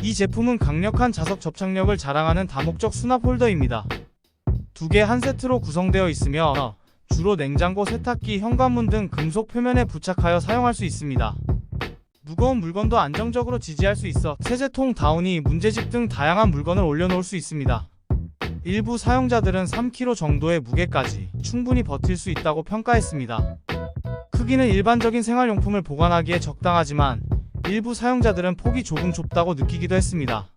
이 제품은 강력한 자석 접착력을 자랑하는 다목적 수납 홀더입니다. 두 개 한 세트로 구성되어 있으며 주로 냉장고, 세탁기, 현관문 등 금속 표면에 부착하여 사용할 수 있습니다. 무거운 물건도 안정적으로 지지할 수 있어 세제통, 다우니, 문제집 등 다양한 물건을 올려놓을 수 있습니다. 일부 사용자들은 3kg 정도의 무게까지 충분히 버틸 수 있다고 평가했습니다. 크기는 일반적인 생활용품을 보관하기에 적당하지만 일부 사용자들은 폭이 조금 좁다고 느끼기도 했습니다.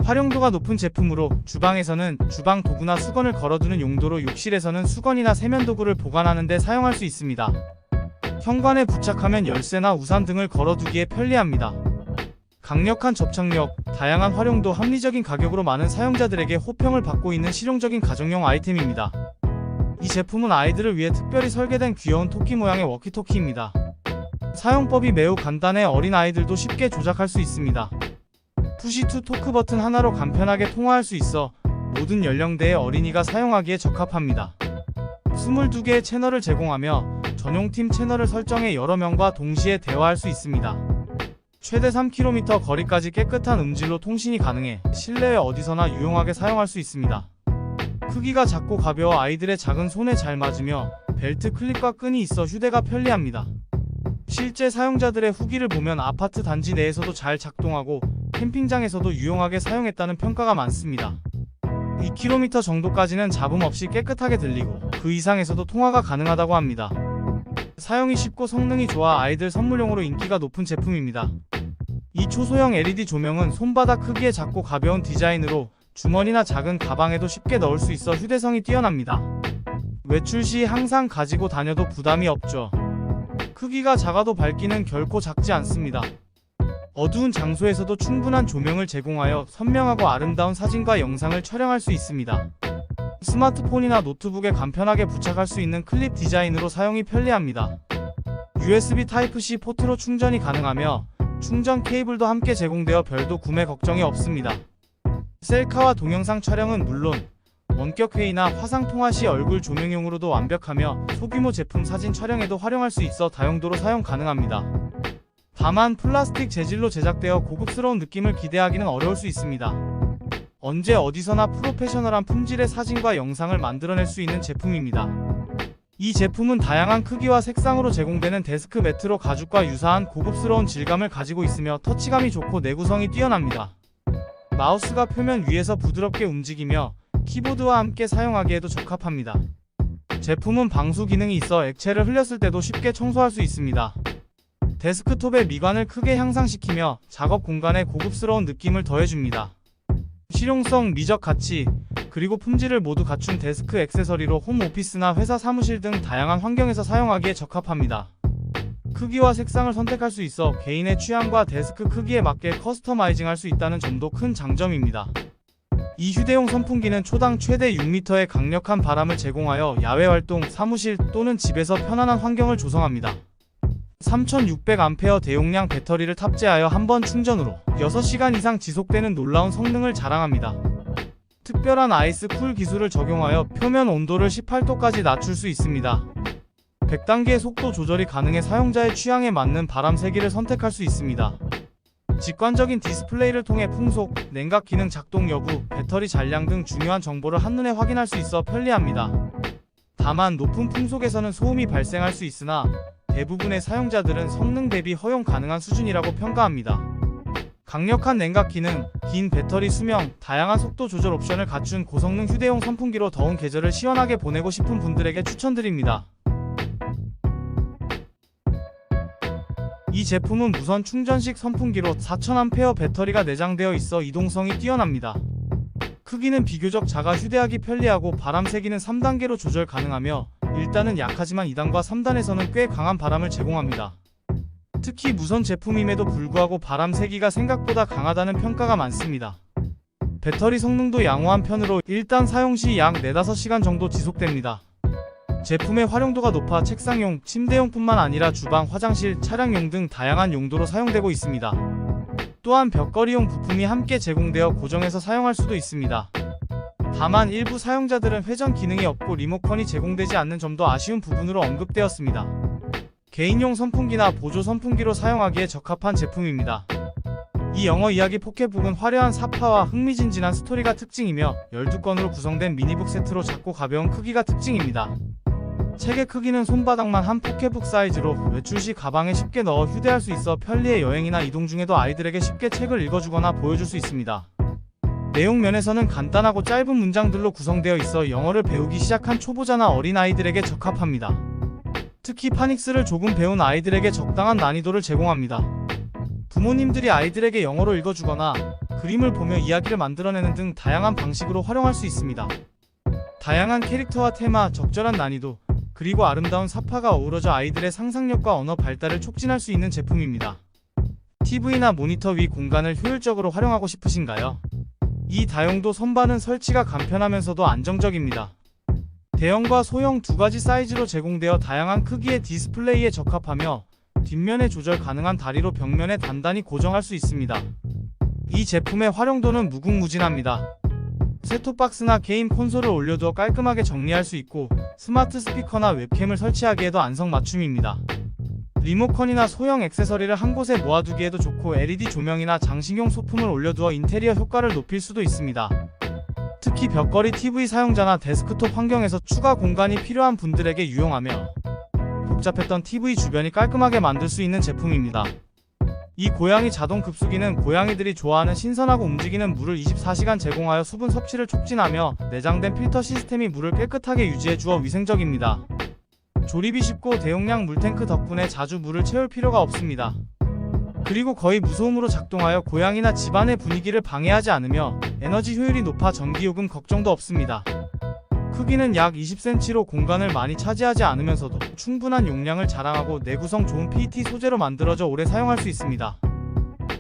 활용도가 높은 제품으로 주방에서는 주방 도구나 수건을 걸어두는 용도로, 욕실에서는 수건이나 세면도구를 보관하는 데 사용할 수 있습니다. 현관에 부착하면 열쇠나 우산 등을 걸어두기에 편리합니다. 강력한 접착력, 다양한 활용도, 합리적인 가격으로 많은 사용자들에게 호평을 받고 있는 실용적인 가정용 아이템입니다. 이 제품은 아이들을 위해 특별히 설계된 귀여운 토끼 모양의 워키토키입니다. 사용법이 매우 간단해 어린 아이들도 쉽게 조작할 수 있습니다. 푸시2 토크 버튼 하나로 간편하게 통화할 수 있어 모든 연령대의 어린이가 사용하기에 적합합니다. 22개의 채널을 제공하며 전용팀 채널을 설정해 여러 명과 동시에 대화할 수 있습니다. 최대 3km 거리까지 깨끗한 음질로 통신이 가능해 실내에 어디서나 유용하게 사용할 수 있습니다. 크기가 작고 가벼워 아이들의 작은 손에 잘 맞으며 벨트 클립과 끈이 있어 휴대가 편리합니다. 실제 사용자들의 후기를 보면 아파트 단지 내에서도 잘 작동하고 캠핑장에서도 유용하게 사용했다는 평가가 많습니다. 2km 정도까지는 잡음 없이 깨끗하게 들리고 그 이상에서도 통화가 가능하다고 합니다. 사용이 쉽고 성능이 좋아 아이들 선물용으로 인기가 높은 제품입니다. 이 초소형 LED 조명은 손바닥 크기의 작고 가벼운 디자인으로 주머니나 작은 가방에도 쉽게 넣을 수 있어 휴대성이 뛰어납니다. 외출 시 항상 가지고 다녀도 부담이 없죠. 크기가 작아도 밝기는 결코 작지 않습니다. 어두운 장소에서도 충분한 조명을 제공하여 선명하고 아름다운 사진과 영상을 촬영할 수 있습니다. 스마트폰이나 노트북에 간편하게 부착할 수 있는 클립 디자인으로 사용이 편리합니다. USB 타입C 포트로 충전이 가능하며 충전 케이블도 함께 제공되어 별도 구매 걱정이 없습니다. 셀카와 동영상 촬영은 물론 원격 회의나 화상 통화 시 얼굴 조명용으로도 완벽하며 소규모 제품 사진 촬영에도 활용할 수 있어 다용도로 사용 가능합니다. 다만 플라스틱 재질로 제작되어 고급스러운 느낌을 기대하기는 어려울 수 있습니다. 언제 어디서나 프로페셔널한 품질의 사진과 영상을 만들어낼 수 있는 제품입니다. 이 제품은 다양한 크기와 색상으로 제공되는 데스크 매트로 가죽과 유사한 고급스러운 질감을 가지고 있으며 터치감이 좋고 내구성이 뛰어납니다. 마우스가 표면 위에서 부드럽게 움직이며 키보드와 함께 사용하기에도 적합합니다. 제품은 방수 기능이 있어 액체를 흘렸을 때도 쉽게 청소할 수 있습니다. 데스크톱의 미관을 크게 향상시키며 작업 공간에 고급스러운 느낌을 더해줍니다. 실용성, 미적 가치, 그리고 품질을 모두 갖춘 데스크 액세서리로 홈 오피스나 회사 사무실 등 다양한 환경에서 사용하기에 적합합니다. 크기와 색상을 선택할 수 있어 개인의 취향과 데스크 크기에 맞게 커스터마이징할 수 있다는 점도 큰 장점입니다. 이 휴대용 선풍기는 초당 최대 6m의 강력한 바람을 제공하여 야외 활동, 사무실 또는 집에서 편안한 환경을 조성합니다. 3600A 대용량 배터리를 탑재하여 한 번 충전으로 6시간 이상 지속되는 놀라운 성능을 자랑합니다. 특별한 아이스 쿨 기술을 적용하여 표면 온도를 18도까지 낮출 수 있습니다. 100단계의 속도 조절이 가능해 사용자의 취향에 맞는 바람 세기를 선택할 수 있습니다. 직관적인 디스플레이를 통해 풍속, 냉각 기능 작동 여부, 배터리 잔량 등 중요한 정보를 한눈에 확인할 수 있어 편리합니다. 다만 높은 풍속에서는 소음이 발생할 수 있으나 대부분의 사용자들은 성능 대비 허용 가능한 수준이라고 평가합니다. 강력한 냉각 기능, 긴 배터리 수명, 다양한 속도 조절 옵션을 갖춘 고성능 휴대용 선풍기로 더운 계절을 시원하게 보내고 싶은 분들에게 추천드립니다. 이 제품은 무선 충전식 선풍기로 4000A 배터리가 내장되어 있어 이동성이 뛰어납니다. 크기는 비교적 작아 휴대하기 편리하고 바람 세기는 3단계로 조절 가능하며 1단은 약하지만 2단과 3단에서는 꽤 강한 바람을 제공합니다. 특히 무선 제품임에도 불구하고 바람 세기가 생각보다 강하다는 평가가 많습니다. 배터리 성능도 양호한 편으로 1단 사용 시 약 4-5시간 정도 지속됩니다. 제품의 활용도가 높아 책상용, 침대용뿐만 아니라 주방, 화장실, 차량용 등 다양한 용도로 사용되고 있습니다. 또한 벽걸이용 부품이 함께 제공되어 고정해서 사용할 수도 있습니다. 다만 일부 사용자들은 회전 기능이 없고 리모컨이 제공되지 않는 점도 아쉬운 부분으로 언급되었습니다. 개인용 선풍기나 보조 선풍기로 사용하기에 적합한 제품입니다. 이 영어 이야기 포켓북은 화려한 사파와 흥미진진한 스토리가 특징이며 12권으로 구성된 미니북 세트로 작고 가벼운 크기가 특징입니다. 책의 크기는 손바닥만 한 포켓북 사이즈로 외출 시 가방에 쉽게 넣어 휴대할 수 있어 편리해 여행이나 이동 중에도 아이들에게 쉽게 책을 읽어주거나 보여줄 수 있습니다. 내용 면에서는 간단하고 짧은 문장들로 구성되어 있어 영어를 배우기 시작한 초보자나 어린아이들에게 적합합니다. 특히 파닉스를 조금 배운 아이들에게 적당한 난이도를 제공합니다. 부모님들이 아이들에게 영어로 읽어주거나 그림을 보며 이야기를 만들어내는 등 다양한 방식으로 활용할 수 있습니다. 다양한 캐릭터와 테마, 적절한 난이도, 그리고 아름다운 사파가 어우러져 아이들의 상상력과 언어 발달을 촉진할 수 있는 제품입니다. TV나 모니터 위 공간을 효율적으로 활용하고 싶으신가요? 이 다용도 선반은 설치가 간편하면서도 안정적입니다. 대형과 소형 두 가지 사이즈로 제공되어 다양한 크기의 디스플레이에 적합하며 뒷면에 조절 가능한 다리로 벽면에 단단히 고정할 수 있습니다. 이 제품의 활용도는 무궁무진합니다. 셋톱박스나 게임 콘솔을 올려두어 깔끔하게 정리할 수 있고 스마트 스피커나 웹캠을 설치하기에도 안성맞춤입니다. 리모컨이나 소형 액세서리를 한 곳에 모아두기에도 좋고 LED 조명이나 장식용 소품을 올려두어 인테리어 효과를 높일 수도 있습니다. 특히 벽걸이 TV 사용자나 데스크톱 환경에서 추가 공간이 필요한 분들에게 유용하며 복잡했던 TV 주변이 깔끔하게 만들 수 있는 제품입니다. 이 고양이 자동 급수기는 고양이들이 좋아하는 신선하고 움직이는 물을 24시간 제공하여 수분 섭취를 촉진하며 내장된 필터 시스템이 물을 깨끗하게 유지해 주어 위생적입니다. 조립이 쉽고 대용량 물탱크 덕분에 자주 물을 채울 필요가 없습니다. 그리고 거의 무소음으로 작동하여 고양이나 집안의 분위기를 방해하지 않으며 에너지 효율이 높아 전기요금 걱정도 없습니다. 크기는 약 20cm로 공간을 많이 차지하지 않으면서도 충분한 용량을 자랑하고 내구성 좋은 PET 소재로 만들어져 오래 사용할 수 있습니다.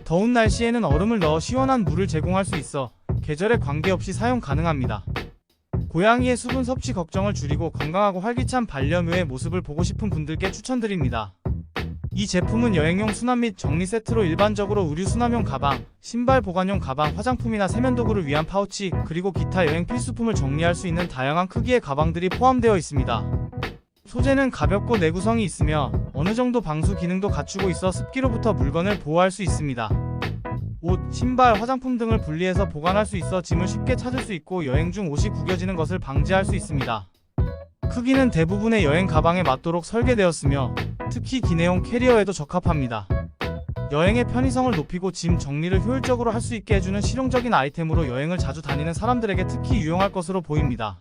더운 날씨에는 얼음을 넣어 시원한 물을 제공할 수 있어 계절에 관계없이 사용 가능합니다. 고양이의 수분 섭취 걱정을 줄이고 건강하고 활기찬 반려묘의 모습을 보고 싶은 분들께 추천드립니다. 이 제품은 여행용 수납 및 정리 세트로 일반적으로 의류 수납용 가방, 신발 보관용 가방, 화장품이나 세면도구를 위한 파우치, 그리고 기타 여행 필수품을 정리할 수 있는 다양한 크기의 가방들이 포함되어 있습니다. 소재는 가볍고 내구성이 있으며 어느 정도 방수 기능도 갖추고 있어 습기로부터 물건을 보호할 수 있습니다. 옷, 신발, 화장품 등을 분리해서 보관할 수 있어 짐을 쉽게 찾을 수 있고 여행 중 옷이 구겨지는 것을 방지할 수 있습니다. 크기는 대부분의 여행 가방에 맞도록 설계되었으며 특히 기내용 캐리어에도 적합합니다. 여행의 편의성을 높이고 짐 정리를 효율적으로 할 수 있게 해주는 실용적인 아이템으로 여행을 자주 다니는 사람들에게 특히 유용할 것으로 보입니다.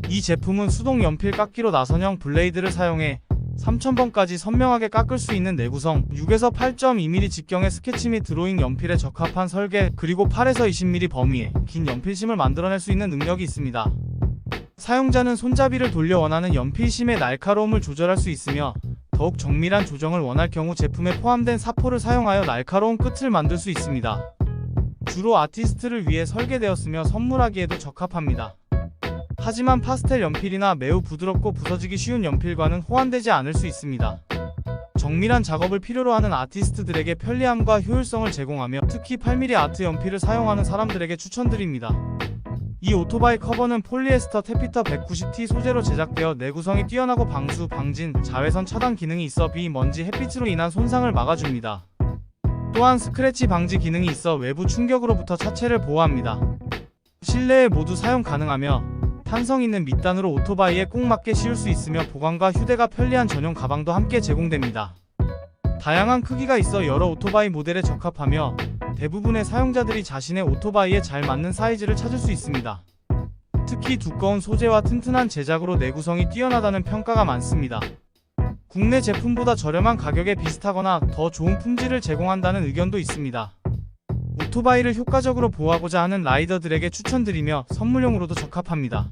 이 제품은 수동 연필 깎기로 나선형 블레이드를 사용해 3000번까지 선명하게 깎을 수 있는 내구성, 6에서 8.2mm 직경의 스케치 및 드로잉 연필에 적합한 설계, 그리고 8에서 20mm 범위의 긴 연필심을 만들어낼 수 있는 능력이 있습니다. 사용자는 손잡이를 돌려 원하는 연필심의 날카로움을 조절할 수 있으며 더욱 정밀한 조정을 원할 경우 제품에 포함된 사포를 사용하여 날카로운 끝을 만들 수 있습니다. 주로 아티스트를 위해 설계되었으며 선물하기에도 적합합니다. 하지만 파스텔 연필이나 매우 부드럽고 부서지기 쉬운 연필과는 호환되지 않을 수 있습니다. 정밀한 작업을 필요로 하는 아티스트들에게 편리함과 효율성을 제공하며 특히 8mm 아트 연필을 사용하는 사람들에게 추천드립니다. 이 오토바이 커버는 폴리에스터 테피터 190T 소재로 제작되어 내구성이 뛰어나고 방수, 방진, 자외선 차단 기능이 있어 비, 먼지, 햇빛으로 인한 손상을 막아줍니다. 또한 스크래치 방지 기능이 있어 외부 충격으로부터 차체를 보호합니다. 실내에 모두 사용 가능하며 탄성 있는 밑단으로 오토바이에 꼭 맞게 씌울 수 있으며 보관과 휴대가 편리한 전용 가방도 함께 제공됩니다. 다양한 크기가 있어 여러 오토바이 모델에 적합하며 대부분의 사용자들이 자신의 오토바이에 잘 맞는 사이즈를 찾을 수 있습니다. 특히 두꺼운 소재와 튼튼한 제작으로 내구성이 뛰어나다는 평가가 많습니다. 국내 제품보다 저렴한 가격에 비슷하거나 더 좋은 품질을 제공한다는 의견도 있습니다. 오토바이를 효과적으로 보호하고자 하는 라이더들에게 추천드리며 선물용으로도 적합합니다.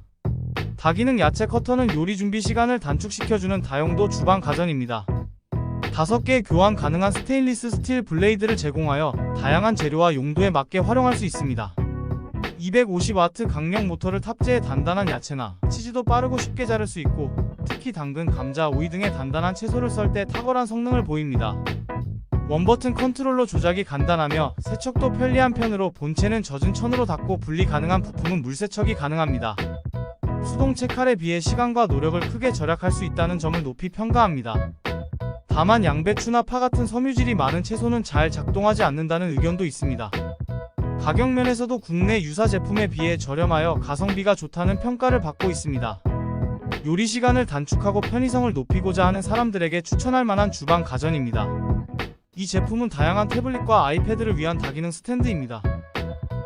다기능 야채 커터는 요리 준비 시간을 단축시켜주는 다용도 주방 가전입니다. 5개의 교환 가능한 스테인리스 스틸 블레이드를 제공하여 다양한 재료와 용도에 맞게 활용할 수 있습니다. 250W 강력 모터를 탑재해 단단한 야채나 치즈도 빠르고 쉽게 자를 수 있고 특히 당근, 감자, 오이 등의 단단한 채소를 썰 때 탁월한 성능을 보입니다. 원버튼 컨트롤러 조작이 간단하며 세척도 편리한 편으로 본체는 젖은 천으로 닦고 분리 가능한 부품은 물세척이 가능합니다. 수동 채칼에 비해 시간과 노력을 크게 절약할 수 있다는 점을 높이 평가합니다. 다만 양배추나 파 같은 섬유질이 많은 채소는 잘 작동하지 않는다는 의견도 있습니다. 가격 면에서도 국내 유사 제품에 비해 저렴하여 가성비가 좋다는 평가를 받고 있습니다. 요리 시간을 단축하고 편의성을 높이고자 하는 사람들에게 추천할 만한 주방 가전입니다. 이 제품은 다양한 태블릿과 아이패드를 위한 다기능 스탠드입니다.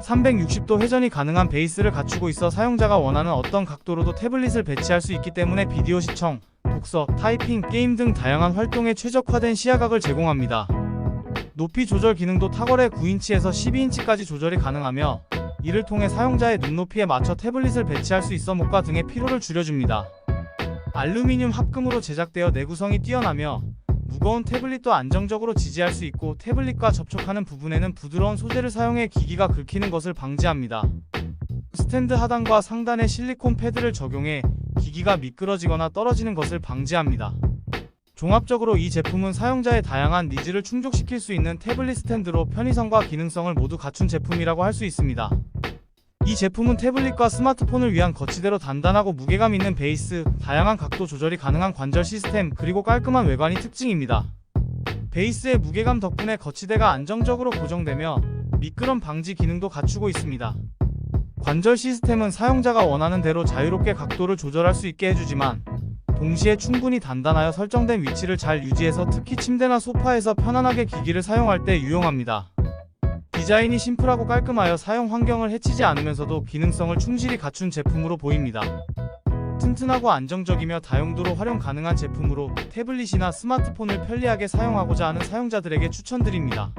360도 회전이 가능한 베이스를 갖추고 있어 사용자가 원하는 어떤 각도로도 태블릿을 배치할 수 있기 때문에 비디오 시청, 독서, 타이핑, 게임 등 다양한 활동에 최적화된 시야각을 제공합니다. 높이 조절 기능도 탁월해 9인치에서 12인치까지 조절이 가능하며 이를 통해 사용자의 눈높이에 맞춰 태블릿을 배치할 수 있어 목과 등의 피로를 줄여줍니다. 알루미늄 합금으로 제작되어 내구성이 뛰어나며 무거운 태블릿도 안정적으로 지지할 수 있고 태블릿과 접촉하는 부분에는 부드러운 소재를 사용해 기기가 긁히는 것을 방지합니다. 스탠드 하단과 상단에 실리콘 패드를 적용해 기기가 미끄러지거나 떨어지는 것을 방지합니다. 종합적으로 이 제품은 사용자의 다양한 니즈를 충족시킬 수 있는 태블릿 스탠드로 편의성과 기능성을 모두 갖춘 제품이라고 할 수 있습니다. 이 제품은 태블릿과 스마트폰을 위한 거치대로 단단하고 무게감 있는 베이스, 다양한 각도 조절이 가능한 관절 시스템, 그리고 깔끔한 외관이 특징입니다. 베이스의 무게감 덕분에 거치대가 안정적으로 고정되며 미끄럼 방지 기능도 갖추고 있습니다. 관절 시스템은 사용자가 원하는 대로 자유롭게 각도를 조절할 수 있게 해주지만 동시에 충분히 단단하여 설정된 위치를 잘 유지해서 특히 침대나 소파에서 편안하게 기기를 사용할 때 유용합니다. 디자인이 심플하고 깔끔하여 사용 환경을 해치지 않으면서도 기능성을 충실히 갖춘 제품으로 보입니다. 튼튼하고 안정적이며 다용도로 활용 가능한 제품으로 태블릿이나 스마트폰을 편리하게 사용하고자 하는 사용자들에게 추천드립니다.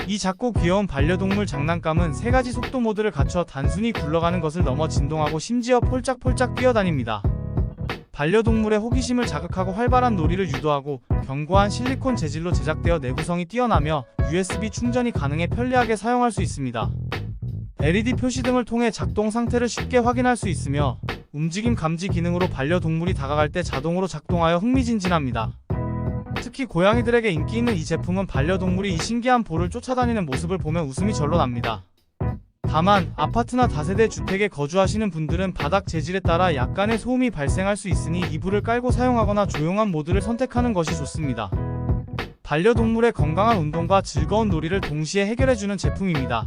이 작고 귀여운 반려동물 장난감은 3가지 속도 모드를 갖춰 단순히 굴러가는 것을 넘어 진동하고 심지어 폴짝폴짝 뛰어다닙니다. 반려동물의 호기심을 자극하고 활발한 놀이를 유도하고 견고한 실리콘 재질로 제작되어 내구성이 뛰어나며 USB 충전이 가능해 편리하게 사용할 수 있습니다. LED 표시 등을 통해 작동 상태를 쉽게 확인할 수 있으며 움직임 감지 기능으로 반려동물이 다가갈 때 자동으로 작동하여 흥미진진합니다. 특히 고양이들에게 인기 있는 이 제품은 반려동물이 이 신기한 볼을 쫓아다니는 모습을 보면 웃음이 절로 납니다. 다만 아파트나 다세대 주택에 거주하시는 분들은 바닥 재질에 따라 약간의 소음이 발생할 수 있으니 이불을 깔고 사용하거나 조용한 모드를 선택하는 것이 좋습니다. 반려동물의 건강한 운동과 즐거운 놀이를 동시에 해결해주는 제품입니다.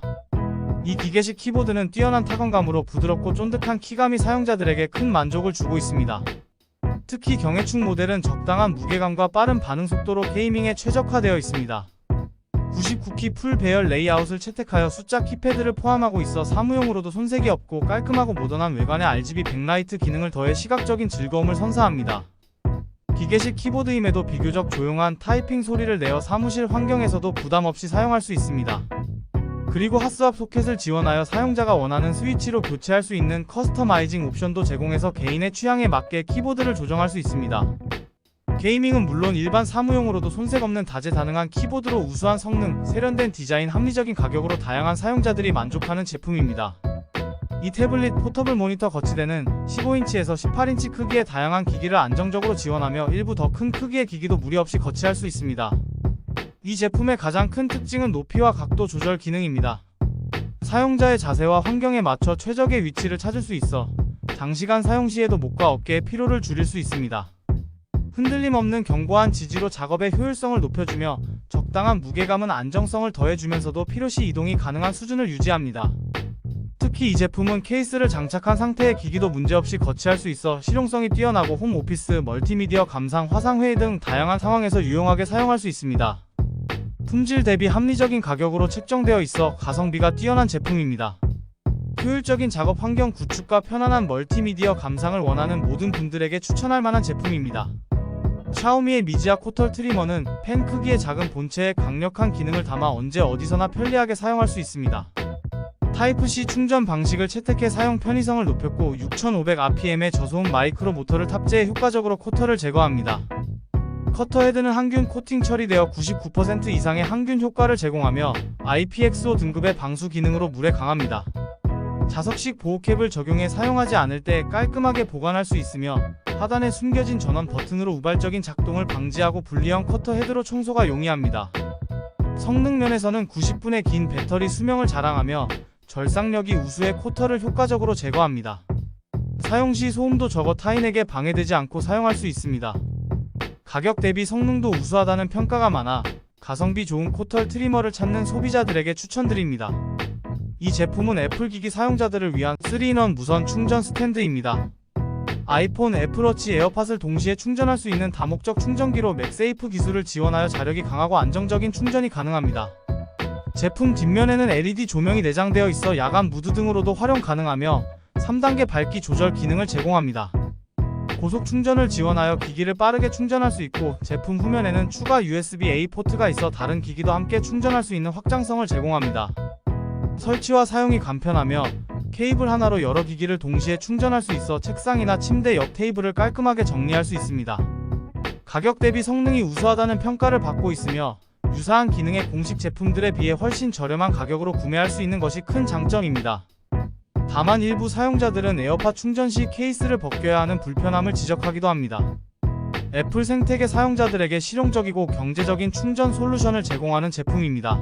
이 기계식 키보드는 뛰어난 타건감으로 부드럽고 쫀득한 키감이 사용자들에게 큰 만족을 주고 있습니다. 특히 경해축 모델은 적당한 무게감과 빠른 반응 속도로 게이밍에 최적화되어 있습니다. 99키 풀 배열 레이아웃을 채택하여 숫자 키패드를 포함하고 있어 사무용으로도 손색이 없고 깔끔하고 모던한 외관에 RGB 백라이트 기능을 더해 시각적인 즐거움을 선사합니다. 기계식 키보드임에도 비교적 조용한 타이핑 소리를 내어 사무실 환경에서도 부담 없이 사용할 수 있습니다. 그리고 핫스왑 소켓을 지원하여 사용자가 원하는 스위치로 교체할 수 있는 커스터마이징 옵션도 제공해서 개인의 취향에 맞게 키보드를 조정할 수 있습니다. 게이밍은 물론 일반 사무용으로도 손색 없는 다재다능한 키보드로 우수한 성능, 세련된 디자인, 합리적인 가격으로 다양한 사용자들이 만족하는 제품입니다. 이 태블릿 포터블 모니터 거치대는 15인치에서 18인치 크기의 다양한 기기를 안정적으로 지원하며 일부 더 큰 크기의 기기도 무리 없이 거치할 수 있습니다. 이 제품의 가장 큰 특징은 높이와 각도 조절 기능입니다. 사용자의 자세와 환경에 맞춰 최적의 위치를 찾을 수 있어 장시간 사용 시에도 목과 어깨의 피로를 줄일 수 있습니다. 흔들림 없는 견고한 지지로 작업의 효율성을 높여주며 적당한 무게감은 안정성을 더해주면서도 필요시 이동이 가능한 수준을 유지합니다. 특히 이 제품은 케이스를 장착한 상태의 기기도 문제없이 거치할 수 있어 실용성이 뛰어나고 홈 오피스, 멀티미디어 감상, 화상회의 등 다양한 상황에서 유용하게 사용할 수 있습니다. 품질 대비 합리적인 가격으로 책정되어 있어 가성비가 뛰어난 제품입니다. 효율적인 작업 환경 구축과 편안한 멀티미디어 감상을 원하는 모든 분들에게 추천할 만한 제품입니다. 샤오미의 미지아 코털 트리머는 펜 크기의 작은 본체에 강력한 기능을 담아 언제 어디서나 편리하게 사용할 수 있습니다. 타입C 충전 방식을 채택해 사용 편의성을 높였고 6500rpm의 저소음 마이크로 모터를 탑재해 효과적으로 코털을 제거합니다. 커터 헤드는 항균 코팅 처리되어 99% 이상의 항균 효과를 제공하며 IPX5 등급의 방수 기능으로 물에 강합니다. 자석식 보호캡을 적용해 사용하지 않을 때 깔끔하게 보관할 수 있으며 하단에 숨겨진 전원 버튼으로 우발적인 작동을 방지하고 분리형 커터 헤드로 청소가 용이합니다. 성능 면에서는 90분의 긴 배터리 수명을 자랑하며 절삭력이 우수해 코털을 효과적으로 제거합니다. 사용 시 소음도 적어 타인에게 방해되지 않고 사용할 수 있습니다. 가격 대비 성능도 우수하다는 평가가 많아 가성비 좋은 코털 트리머를 찾는 소비자들에게 추천드립니다. 이 제품은 애플 기기 사용자들을 위한 3인원 무선 충전 스탠드입니다. 아이폰, 애플워치, 에어팟을 동시에 충전할 수 있는 다목적 충전기로 맥세이프 기술을 지원하여 자력이 강하고 안정적인 충전이 가능합니다. 제품 뒷면에는 LED 조명이 내장되어 있어 야간 무드 등으로도 활용 가능하며 3단계 밝기 조절 기능을 제공합니다. 고속 충전을 지원하여 기기를 빠르게 충전할 수 있고, 제품 후면에는 추가 USB-A 포트가 있어 다른 기기도 함께 충전할 수 있는 확장성을 제공합니다. 설치와 사용이 간편하며 케이블 하나로 여러 기기를 동시에 충전할 수 있어 책상이나 침대 옆 테이블을 깔끔하게 정리할 수 있습니다. 가격 대비 성능이 우수하다는 평가를 받고 있으며 유사한 기능의 공식 제품들에 비해 훨씬 저렴한 가격으로 구매할 수 있는 것이 큰 장점입니다. 다만 일부 사용자들은 에어팟 충전 시 케이스를 벗겨야 하는 불편함을 지적하기도 합니다. 애플 생태계 사용자들에게 실용적이고 경제적인 충전 솔루션을 제공하는 제품입니다.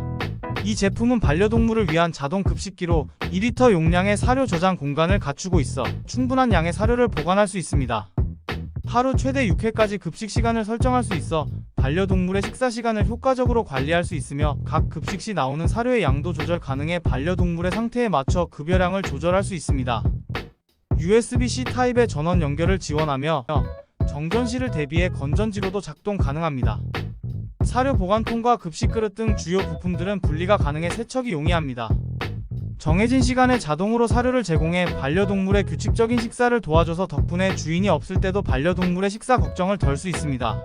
이 제품은 반려동물을 위한 자동 급식기로 2리터 용량의 사료 저장 공간을 갖추고 있어 충분한 양의 사료를 보관할 수 있습니다. 하루 최대 6회까지 급식 시간을 설정할 수 있어 반려동물의 식사 시간을 효과적으로 관리할 수 있으며, 각 급식 시 나오는 사료의 양도 조절 가능해 반려동물의 상태에 맞춰 급여량을 조절할 수 있습니다. USB-C 타입의 전원 연결을 지원하며 정전시를 대비해 건전지로도 작동 가능합니다. 사료 보관통과 급식 그릇 등 주요 부품들은 분리가 가능해 세척이 용이합니다. 정해진 시간에 자동으로 사료를 제공해 반려동물의 규칙적인 식사를 도와줘서 덕분에 주인이 없을 때도 반려동물의 식사 걱정을 덜 수 있습니다.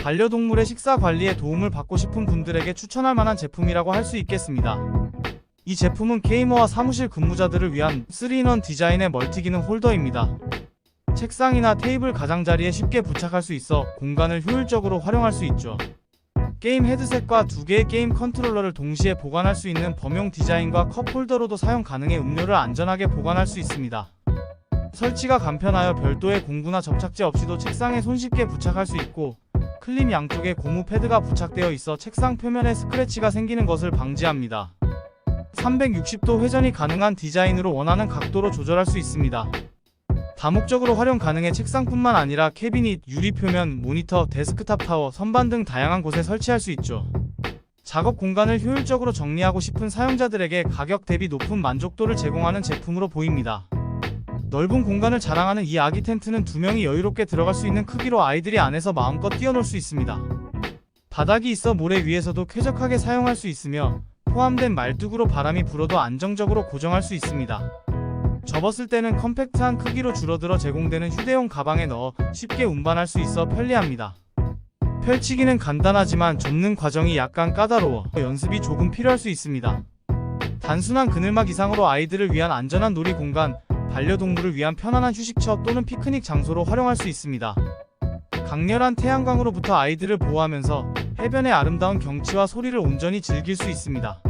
반려동물의 식사 관리에 도움을 받고 싶은 분들에게 추천할 만한 제품이라고 할 수 있겠습니다. 이 제품은 게이머와 사무실 근무자들을 위한 3인원 디자인의 멀티기능 홀더입니다. 책상이나 테이블 가장자리에 쉽게 부착할 수 있어 공간을 효율적으로 활용할 수 있죠. 게임 헤드셋과 2개의 게임 컨트롤러를 동시에 보관할 수 있는 범용 디자인과 컵 홀더로도 사용 가능해 음료를 안전하게 보관할 수 있습니다. 설치가 간편하여 별도의 공구나 접착제 없이도 책상에 손쉽게 부착할 수 있고, 클립 양쪽에 고무 패드가 부착되어 있어 책상 표면에 스크래치가 생기는 것을 방지합니다. 360도 회전이 가능한 디자인으로 원하는 각도로 조절할 수 있습니다. 다목적으로 활용 가능해 책상뿐만 아니라 캐비닛, 유리 표면, 모니터, 데스크탑 타워, 선반 등 다양한 곳에 설치할 수 있죠. 작업 공간을 효율적으로 정리하고 싶은 사용자들에게 가격 대비 높은 만족도를 제공하는 제품으로 보입니다. 넓은 공간을 자랑하는 이 아기 텐트는 2명이 여유롭게 들어갈 수 있는 크기로 아이들이 안에서 마음껏 뛰어놀 수 있습니다. 바닥이 있어 모래 위에서도 쾌적하게 사용할 수 있으며, 포함된 말뚝으로 바람이 불어도 안정적으로 고정할 수 있습니다. 접었을 때는 컴팩트한 크기로 줄어들어 제공되는 휴대용 가방에 넣어 쉽게 운반할 수 있어 편리합니다. 펼치기는 간단하지만 접는 과정이 약간 까다로워 연습이 조금 필요할 수 있습니다. 단순한 그늘막 이상으로 아이들을 위한 안전한 놀이 공간, 반려동물을 위한 편안한 휴식처 또는 피크닉 장소로 활용할 수 있습니다. 강렬한 태양광으로부터 아이들을 보호하면서 해변의 아름다운 경치와 소리를 온전히 즐길 수 있습니다.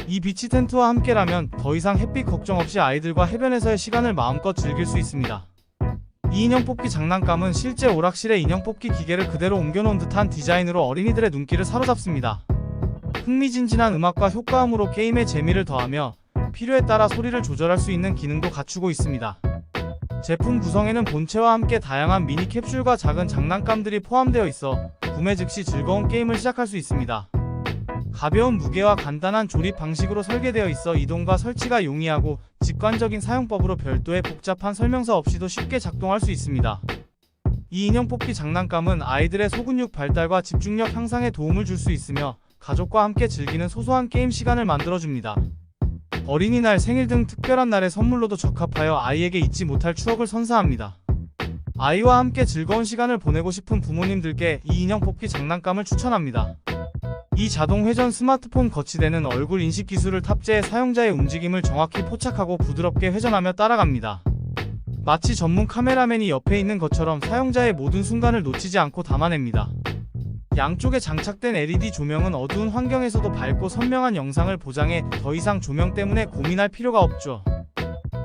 이 비치 텐트와 함께라면 더 이상 햇빛 걱정 없이 아이들과 해변에서의 시간을 마음껏 즐길 수 있습니다. 이 인형 뽑기 장난감은 실제 오락실의 인형 뽑기 기계를 그대로 옮겨놓은 듯한 디자인으로 어린이들의 눈길을 사로잡습니다. 흥미진진한 음악과 효과음으로 게임의 재미를 더하며 필요에 따라 소리를 조절할 수 있는 기능도 갖추고 있습니다. 제품 구성에는 본체와 함께 다양한 미니 캡슐과 작은 장난감들이 포함되어 있어 구매 즉시 즐거운 게임을 시작할 수 있습니다. 가벼운 무게와 간단한 조립 방식으로 설계되어 있어 이동과 설치가 용이하고, 직관적인 사용법으로 별도의 복잡한 설명서 없이도 쉽게 작동할 수 있습니다. 이 인형 뽑기 장난감은 아이들의 소근육 발달과 집중력 향상에 도움을 줄 수 있으며, 가족과 함께 즐기는 소소한 게임 시간을 만들어줍니다. 어린이날, 생일 등 특별한 날의 선물로도 적합하여 아이에게 잊지 못할 추억을 선사합니다. 아이와 함께 즐거운 시간을 보내고 싶은 부모님들께 이 인형 뽑기 장난감을 추천합니다. 이 자동 회전 스마트폰 거치대는 얼굴 인식 기술을 탑재해 사용자의 움직임을 정확히 포착하고 부드럽게 회전하며 따라갑니다. 마치 전문 카메라맨이 옆에 있는 것처럼 사용자의 모든 순간을 놓치지 않고 담아냅니다. 양쪽에 장착된 LED 조명은 어두운 환경에서도 밝고 선명한 영상을 보장해 더 이상 조명 때문에 고민할 필요가 없죠.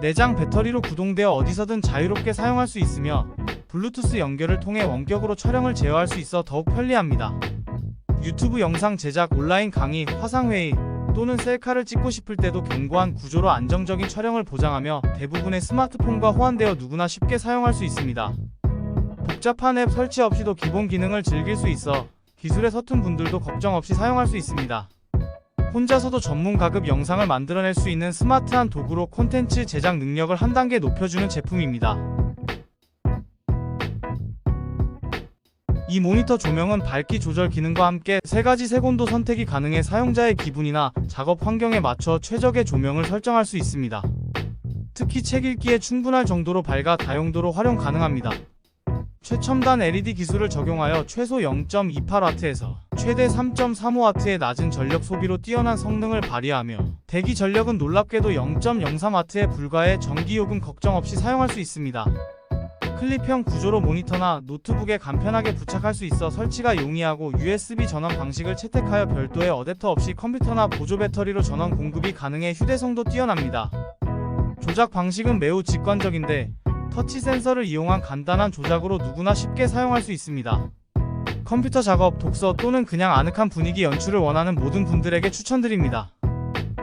내장 배터리로 구동되어 어디서든 자유롭게 사용할 수 있으며, 블루투스 연결을 통해 원격으로 촬영을 제어할 수 있어 더욱 편리합니다. 유튜브 영상 제작, 온라인 강의, 화상회의, 또는 셀카를 찍고 싶을 때도 견고한 구조로 안정적인 촬영을 보장하며 대부분의 스마트폰과 호환되어 누구나 쉽게 사용할 수 있습니다. 복잡한 앱 설치 없이도 기본 기능을 즐길 수 있어 기술에 서툰 분들도 걱정 없이 사용할 수 있습니다. 혼자서도 전문 가급 영상을 만들어낼 수 있는 스마트한 도구로 콘텐츠 제작 능력을 한 단계 높여주는 제품입니다. 이 모니터 조명은 밝기 조절 기능과 함께 3가지 색온도 선택이 가능해 사용자의 기분이나 작업 환경에 맞춰 최적의 조명을 설정할 수 있습니다. 특히 책 읽기에 충분할 정도로 밝아 다용도로 활용 가능합니다. 최첨단 LED 기술을 적용하여 최소 0.28W에서 최대 3.35W의 낮은 전력 소비로 뛰어난 성능을 발휘하며 대기 전력은 놀랍게도 0.03W에 불과해 전기요금 걱정 없이 사용할 수 있습니다. 클립형 구조로 모니터나 노트북에 간편하게 부착할 수 있어 설치가 용이하고 USB 전원 방식을 채택하여 별도의 어댑터 없이 컴퓨터나 보조 배터리로 전원 공급이 가능해 휴대성도 뛰어납니다. 조작 방식은 매우 직관적인데 터치 센서를 이용한 간단한 조작으로 누구나 쉽게 사용할 수 있습니다. 컴퓨터 작업, 독서 또는 그냥 아늑한 분위기 연출을 원하는 모든 분들에게 추천드립니다.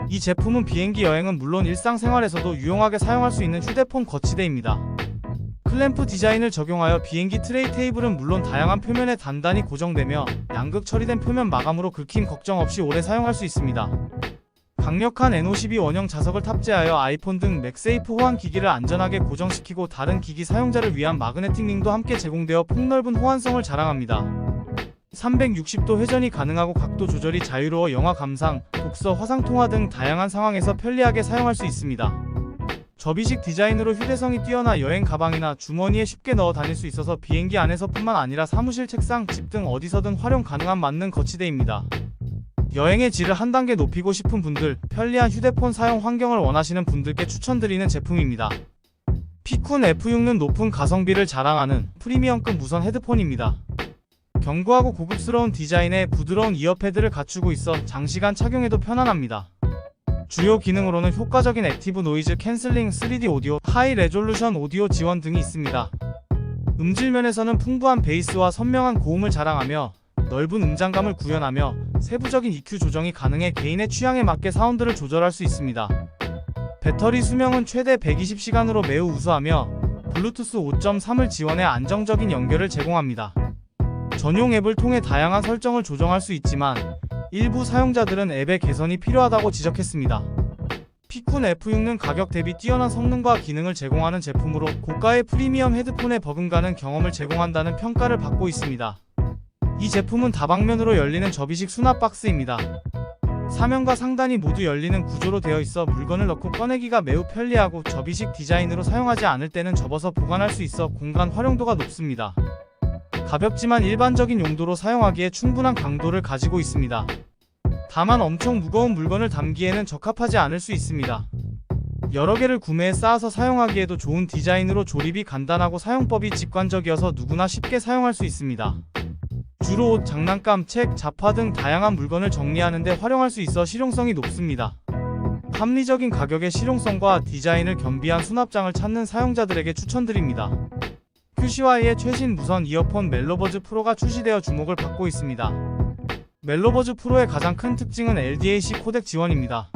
이 제품은 비행기 여행은 물론 일상생활에서도 유용하게 사용할 수 있는 휴대폰 거치대입니다. 클램프 디자인을 적용하여 비행기 트레이 테이블은 물론 다양한 표면에 단단히 고정되며 양극 처리된 표면 마감으로 긁힘 걱정 없이 오래 사용할 수 있습니다. 강력한 N52 원형 자석을 탑재하여 아이폰 등 맥세이프 호환 기기를 안전하게 고정시키고 다른 기기 사용자를 위한 마그네틱 링도 함께 제공되어 폭넓은 호환성을 자랑합니다. 360도 회전이 가능하고 각도 조절이 자유로워 영화 감상, 독서, 화상 통화 등 다양한 상황에서 편리하게 사용할 수 있습니다. 접이식 디자인으로 휴대성이 뛰어나 여행 가방이나 주머니에 쉽게 넣어 다닐 수 있어서 비행기 안에서뿐만 아니라 사무실, 책상, 집 등 어디서든 활용 가능한 만능 거치대입니다. 여행의 질을 한 단계 높이고 싶은 분들, 편리한 휴대폰 사용 환경을 원하시는 분들께 추천드리는 제품입니다. 피쿤 F6는 높은 가성비를 자랑하는 프리미엄급 무선 헤드폰입니다. 견고하고 고급스러운 디자인에 부드러운 이어패드를 갖추고 있어 장시간 착용해도 편안합니다. 주요 기능으로는 효과적인 액티브 노이즈 캔슬링, 3D 오디오, 하이 레졸루션 오디오 지원 등이 있습니다. 음질 면에서는 풍부한 베이스와 선명한 고음을 자랑하며 넓은 음장감을 구현하며 세부적인 EQ 조정이 가능해 개인의 취향에 맞게 사운드를 조절할 수 있습니다. 배터리 수명은 최대 120시간으로 매우 우수하며 블루투스 5.3을 지원해 안정적인 연결을 제공합니다. 전용 앱을 통해 다양한 설정을 조정할 수 있지만 일부 사용자들은 앱의 개선이 필요하다고 지적했습니다. 피쿤 F6는 가격 대비 뛰어난 성능과 기능을 제공하는 제품으로 고가의 프리미엄 헤드폰에 버금가는 경험을 제공한다는 평가를 받고 있습니다. 이 제품은 다방면으로 열리는 접이식 수납 박스입니다. 사면과 상단이 모두 열리는 구조로 되어 있어 물건을 넣고 꺼내기가 매우 편리하고 접이식 디자인으로 사용하지 않을 때는 접어서 보관할 수 있어 공간 활용도가 높습니다. 가볍지만 일반적인 용도로 사용하기에 충분한 강도를 가지고 있습니다. 다만 엄청 무거운 물건을 담기에는 적합하지 않을 수 있습니다. 여러 개를 구매해 쌓아서 사용하기에도 좋은 디자인으로 조립이 간단하고 사용법이 직관적이어서 누구나 쉽게 사용할 수 있습니다. 주로 옷, 장난감, 책, 잡화 등 다양한 물건을 정리하는 데 활용할 수 있어 실용성이 높습니다. 합리적인 가격의 실용성과 디자인을 겸비한 수납장을 찾는 사용자들에게 추천드립니다. QCY의 최신 무선 이어폰 멜로버즈 프로가 출시되어 주목을 받고 있습니다. 멜로버즈 프로의 가장 큰 특징은 LDAC 코덱 지원입니다.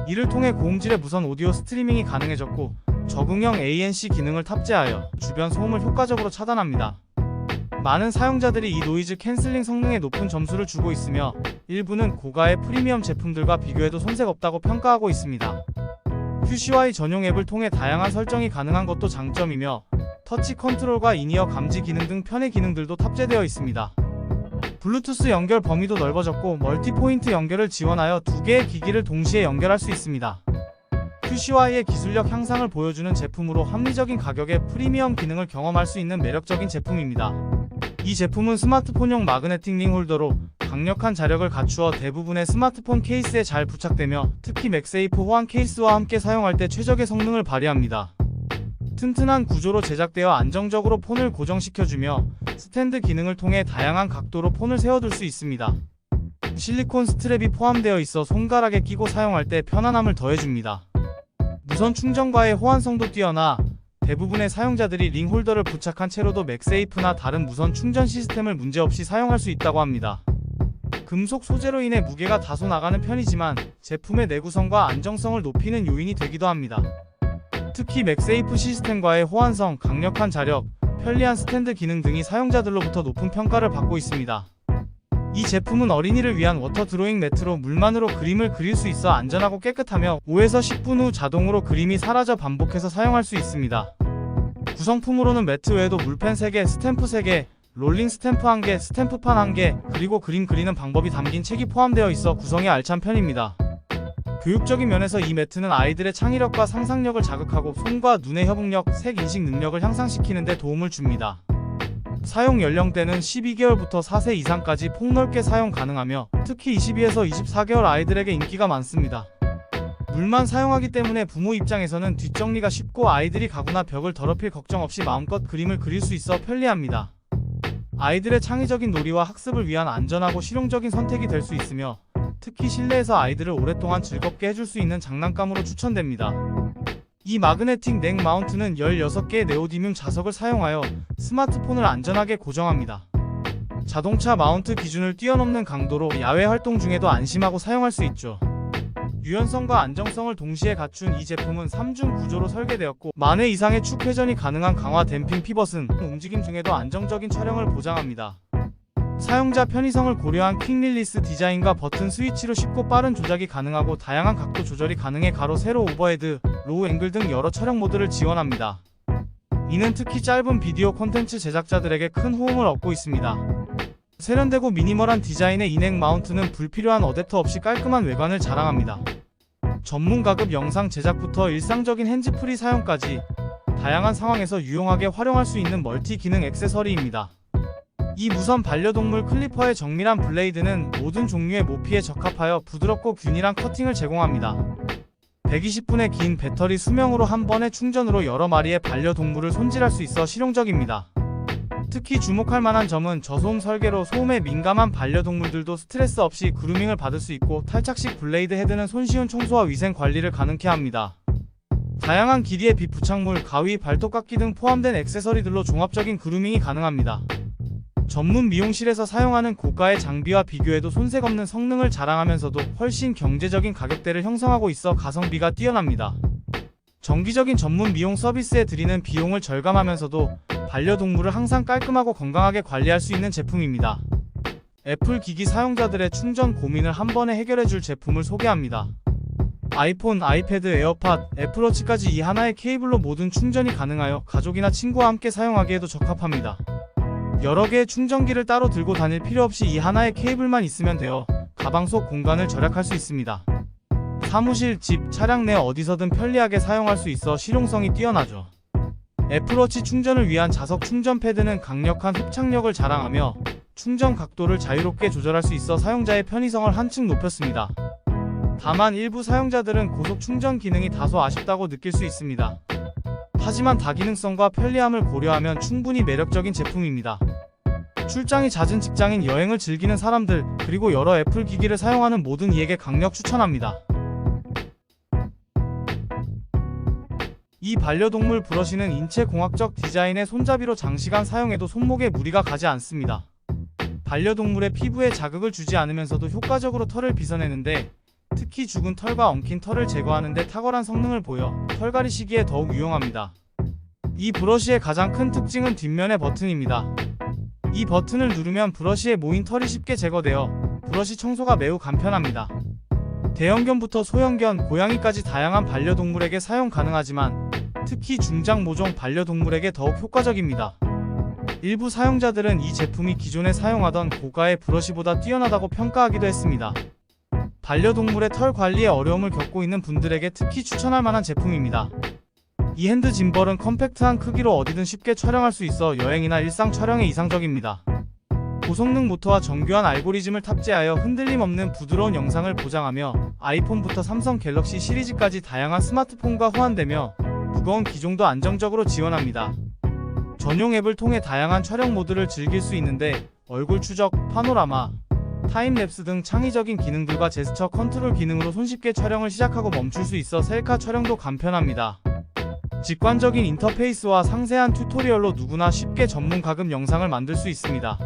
이를 통해 고음질의 무선 오디오 스트리밍이 가능해졌고 적응형 ANC 기능을 탑재하여 주변 소음을 효과적으로 차단합니다. 많은 사용자들이 이 노이즈 캔슬링 성능에 높은 점수를 주고 있으며 일부는 고가의 프리미엄 제품들과 비교해도 손색 없다고 평가하고 있습니다. QCY 전용 앱을 통해 다양한 설정이 가능한 것도 장점이며 터치 컨트롤과 인이어 감지 기능 등 편의 기능들도 탑재되어 있습니다. 블루투스 연결 범위도 넓어졌고 멀티포인트 연결을 지원하여 2개의 기기를 동시에 연결할 수 있습니다. QCY의 기술력 향상을 보여주는 제품으로 합리적인 가격에 프리미엄 기능을 경험할 수 있는 매력적인 제품입니다. 이 제품은 스마트폰용 마그네틱 링 홀더로 강력한 자력을 갖추어 대부분의 스마트폰 케이스에 잘 부착되며 특히 맥세이프 호환 케이스와 함께 사용할 때 최적의 성능을 발휘합니다. 튼튼한 구조로 제작되어 안정적으로 폰을 고정시켜주며 스탠드 기능을 통해 다양한 각도로 폰을 세워둘 수 있습니다. 실리콘 스트랩이 포함되어 있어 손가락에 끼고 사용할 때 편안함을 더해줍니다. 무선 충전과의 호환성도 뛰어나 대부분의 사용자들이 링 홀더를 부착한 채로도 맥세이프나 다른 무선 충전 시스템을 문제없이 사용할 수 있다고 합니다. 금속 소재로 인해 무게가 다소 나가는 편이지만 제품의 내구성과 안정성을 높이는 요인이 되기도 합니다. 특히 맥세이프 시스템과의 호환성, 강력한 자력, 편리한 스탠드 기능 등이 사용자들로부터 높은 평가를 받고 있습니다. 이 제품은 어린이를 위한 워터 드로잉 매트로 물만으로 그림을 그릴 수 있어 안전하고 깨끗하며 5에서 10분 후 자동으로 그림이 사라져 반복해서 사용할 수 있습니다. 구성품으로는 매트 외에도 물펜 3개, 스탬프 3개, 롤링 스탬프 1개, 스탬프판 1개, 그리고 그림 그리는 방법이 담긴 책이 포함되어 있어 구성이 알찬 편입니다. 교육적인 면에서 이 매트는 아이들의 창의력과 상상력을 자극하고 손과 눈의 협응력, 색 인식 능력을 향상시키는 데 도움을 줍니다. 사용 연령대는 12개월부터 4세 이상까지 폭넓게 사용 가능하며 특히 22에서 24개월 아이들에게 인기가 많습니다. 물만 사용하기 때문에 부모 입장에서는 뒷정리가 쉽고 아이들이 가구나 벽을 더럽힐 걱정 없이 마음껏 그림을 그릴 수 있어 편리합니다. 아이들의 창의적인 놀이와 학습을 위한 안전하고 실용적인 선택이 될 수 있으며 특히 실내에서 아이들을 오랫동안 즐겁게 해줄 수 있는 장난감으로 추천됩니다. 이 마그네틱 넥 마운트는 16개의 네오디뮴 자석을 사용하여 스마트폰을 안전하게 고정합니다. 자동차 마운트 기준을 뛰어넘는 강도로 야외 활동 중에도 안심하고 사용할 수 있죠. 유연성과 안정성을 동시에 갖춘 이 제품은 3중 구조로 설계되었고 만회 이상의 축 회전이 가능한 강화 댐핑 피벗은 움직임 중에도 안정적인 촬영을 보장합니다. 사용자 편의성을 고려한 퀵 릴리스 디자인과 버튼 스위치로 쉽고 빠른 조작이 가능하고 다양한 각도 조절이 가능해 가로, 세로, 오버헤드, 로우 앵글 등 여러 촬영 모드를 지원합니다. 이는 특히 짧은 비디오 콘텐츠 제작자들에게 큰 호응을 얻고 있습니다. 세련되고 미니멀한 디자인의 이 넥 마운트는 불필요한 어댑터 없이 깔끔한 외관을 자랑합니다. 전문 가급 영상 제작부터 일상적인 핸즈프리 사용까지 다양한 상황에서 유용하게 활용할 수 있는 멀티 기능 액세서리입니다. 이 무선 반려동물 클리퍼의 정밀한 블레이드는 모든 종류의 모피에 적합하여 부드럽고 균일한 커팅을 제공합니다. 120분의 긴 배터리 수명으로 한 번의 충전으로 여러 마리의 반려동물을 손질할 수 있어 실용적입니다. 특히 주목할 만한 점은 저소음 설계로 소음에 민감한 반려동물들도 스트레스 없이 그루밍을 받을 수 있고 탈착식 블레이드 헤드는 손쉬운 청소와 위생 관리를 가능케 합니다. 다양한 길이의 빛 부착물, 가위, 발톱깎이 등 포함된 액세서리들로 종합적인 그루밍이 가능합니다. 전문 미용실에서 사용하는 고가의 장비와 비교해도 손색 없는 성능을 자랑하면서도 훨씬 경제적인 가격대를 형성하고 있어 가성비가 뛰어납니다. 정기적인 전문 미용 서비스에 들이는 비용을 절감하면서도 반려동물을 항상 깔끔하고 건강하게 관리할 수 있는 제품입니다. 애플 기기 사용자들의 충전 고민을 한 번에 해결해줄 제품을 소개합니다. 아이폰, 아이패드, 에어팟, 애플워치까지 이 하나의 케이블로 모든 충전이 가능하여 가족이나 친구와 함께 사용하기에도 적합합니다. 여러 개의 충전기를 따로 들고 다닐 필요 없이 이 하나의 케이블만 있으면 되어 가방 속 공간을 절약할 수 있습니다. 사무실, 집, 차량 내 어디서든 편리하게 사용할 수 있어 실용성이 뛰어나죠. 애플워치 충전을 위한 자석 충전 패드는 강력한 흡착력을 자랑하며 충전 각도를 자유롭게 조절할 수 있어 사용자의 편의성을 한층 높였습니다. 다만 일부 사용자들은 고속 충전 기능이 다소 아쉽다고 느낄 수 있습니다. 하지만 다기능성과 편리함을 고려하면 충분히 매력적인 제품입니다. 출장이 잦은 직장인, 여행을 즐기는 사람들, 그리고 여러 애플 기기를 사용하는 모든 이에게 강력 추천합니다. 이 반려동물 브러쉬는 인체공학적 디자인의 손잡이로 장시간 사용해도 손목에 무리가 가지 않습니다. 반려동물의 피부에 자극을 주지 않으면서도 효과적으로 털을 빗어내는데 특히 죽은 털과 엉킨 털을 제거하는 데 탁월한 성능을 보여 털갈이 시기에 더욱 유용합니다. 이 브러쉬의 가장 큰 특징은 뒷면의 버튼입니다. 이 버튼을 누르면 브러쉬에 모인 털이 쉽게 제거되어 브러쉬 청소가 매우 간편합니다. 대형견부터 소형견, 고양이까지 다양한 반려동물에게 사용 가능하지만 특히 중장 모종 반려동물에게 더욱 효과적입니다. 일부 사용자들은 이 제품이 기존에 사용하던 고가의 브러쉬보다 뛰어나다고 평가하기도 했습니다. 반려동물의 털 관리에 어려움을 겪고 있는 분들에게 특히 추천할 만한 제품입니다. 이 핸드 짐벌은 컴팩트한 크기로 어디든 쉽게 촬영할 수 있어 여행이나 일상 촬영에 이상적입니다. 고성능 모터와 정교한 알고리즘을 탑재하여 흔들림 없는 부드러운 영상을 보장하며 아이폰부터 삼성 갤럭시 시리즈까지 다양한 스마트폰과 호환되며 무거운 기종도 안정적으로 지원합니다. 전용 앱을 통해 다양한 촬영 모드를 즐길 수 있는데 얼굴 추적, 파노라마, 타임랩스 등 창의적인 기능들과 제스처 컨트롤 기능으로 손쉽게 촬영을 시작하고 멈출 수 있어 셀카 촬영도 간편합니다. 직관적인 인터페이스와 상세한 튜토리얼로 누구나 쉽게 전문 가급 영상을 만들 수 있습니다.